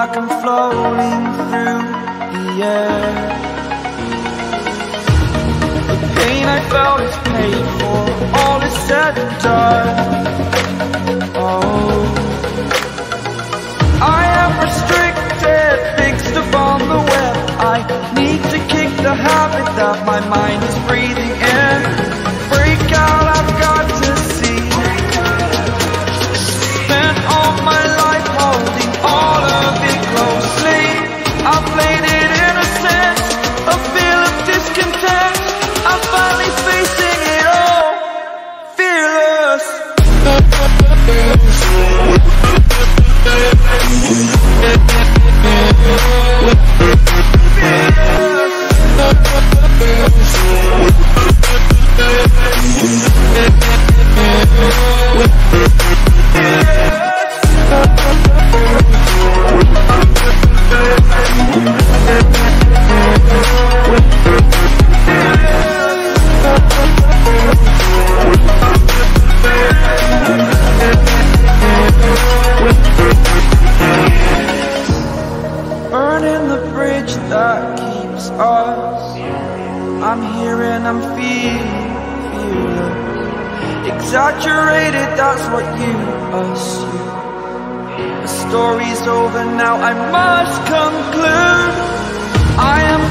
like I'm floating through the air. The pain I felt is paid for, all is said and done. Oh, I am restricted, fixed upon the web. I need to kick the habit that my mind is breathing in. Break out, I've got to see. Spent all my life holding all of it closely. I played it innocent, a feel of discontent. I'm finally facing it all, fearless. Burning the bridge that keeps us. I'm here and I'm feeling exaggerated, that's what you assume. The story's over now, I must conclude. I am